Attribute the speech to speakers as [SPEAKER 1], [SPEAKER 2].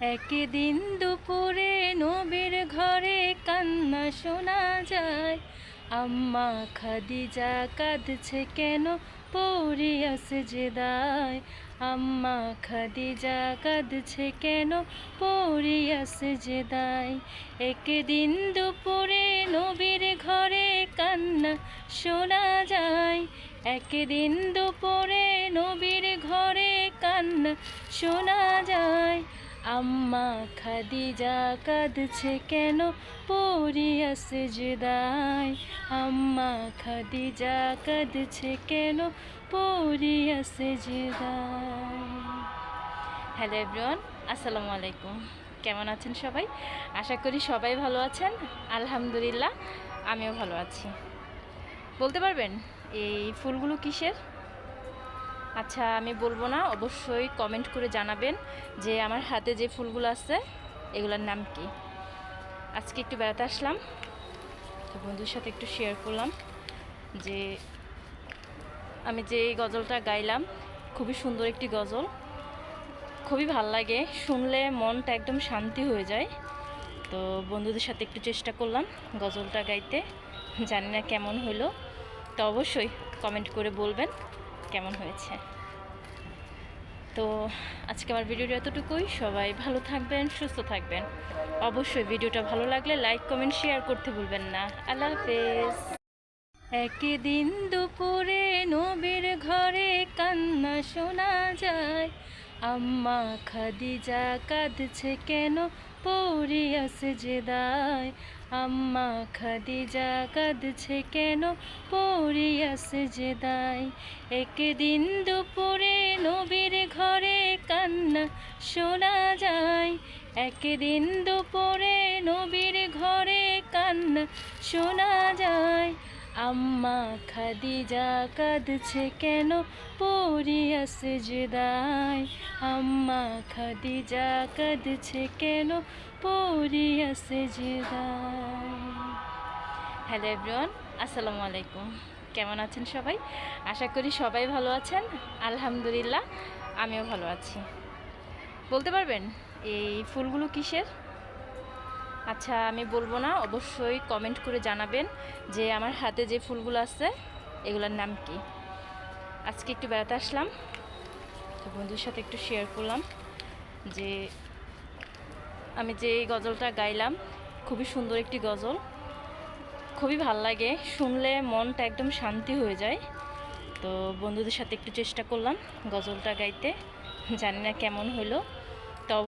[SPEAKER 1] একদিন দুপুরে নবীর ঘরে কান্না শোনা যায়। আম্মা খাদিজা কাঁদছে কেন পড়িয়া সেজদায়। আম্মা খাদিজা কাঁদছে কেন পড়িয়া সেজদায়। একদিন দুপুরে নবীর ঘরে কান্না শোনা যায়। একদিন দুপুরে নবীর ঘরে কান্না শোনা যায়। আম্মা খাদিজা কাঁদছে কেন পড়িয়া সেজদায়। আম্মা খাদিজা কাঁদছে কেন পড়িয়া সেজদায়। হ্যালো এভরিওয়ান, আসসালামু আলাইকুম। কেমন আছেন সবাই? আশা করি সবাই ভালো আছেন। আলহামদুলিল্লাহ, আমিও ভালো আছি। বলতে পারবেন এই ফুলগুলো কিসের? আচ্ছা, আমি বলবো না, অবশ্যই কমেন্ট করে জানাবেন যে আমার হাতে যে ফুলগুলো আছে এগুলোর নাম কি। আজকে একটু বেড়াতে আসলাম, তো বন্ধুর সাথে একটু শেয়ার করলাম যে আমি যে গজলটা গাইলাম, খুবই সুন্দর একটি গজল, খুবই ভাল লাগে শুনলে, মনটা একদম শান্তি হয়ে যায়। তো বন্ধুদের সাথে একটু চেষ্টা করলাম গজলটা গাইতে, জানি না কেমন হলো, তো অবশ্যই কমেন্ট করে বলবেন কেমন হয়েছে। তো আজকে আমার ভিডিওটা এতটুকুই। সবাই ভালো থাকবেন, সুস্থ থাকবেন। অবশ্যই ভিডিওটা ভালো লাগলে লাইক কমেন্ট শেয়ার করতে ভুলবেন না। আল্লাহ হাফেজ। একদিন দুপুরে নবীর ঘরে কান্না শোনা যায়। আম্মা খাদিজা কাঁদছে কেন পড়িয়া সেজদায়। আম্মা খাদিজা কাঁদছে কেন পড়িয়া সেজদায়। একদিন দুপুরে নবীর ঘরে কান্না শোনা যায়। একদিন দুপুরে নবীর ঘরে কান্না শোনা যায়। আম্মা খাদিজা কাঁদছে কেন পড়িয়া সেজদায়। আম্মা খাদিজা কাঁদছে কেন পড়িয়া সেজদায়। হ্যালো এভরিওয়ান, আসসালামু আলাইকুম। কেমন আছেন সবাই? আশা করি সবাই ভালো আছেন। আলহামদুলিল্লাহ, আমিও ভালো আছি। বলতে পারবেন এই ফুলগুলো কিসের? আচ্ছা, আমি বলবো না, অবশ্যই কমেন্ট করে জানাবেন যে আমার হাতে যে ফুলগুলো আছে এগুলোর নাম কি। আজকে একটু বেড়াতে আসলাম, তো বন্ধুর সাথে একটু শেয়ার করলাম যে আমি যে গজলটা গাইলাম, খুবই সুন্দর একটি গজল, খুবই ভাল লাগে শুনলে, মনটা একদম শান্তি হয়ে যায়। তো বন্ধুদের সাথে একটু চেষ্টা করলাম গজলটা গাইতে, জানি না কেমন হলো,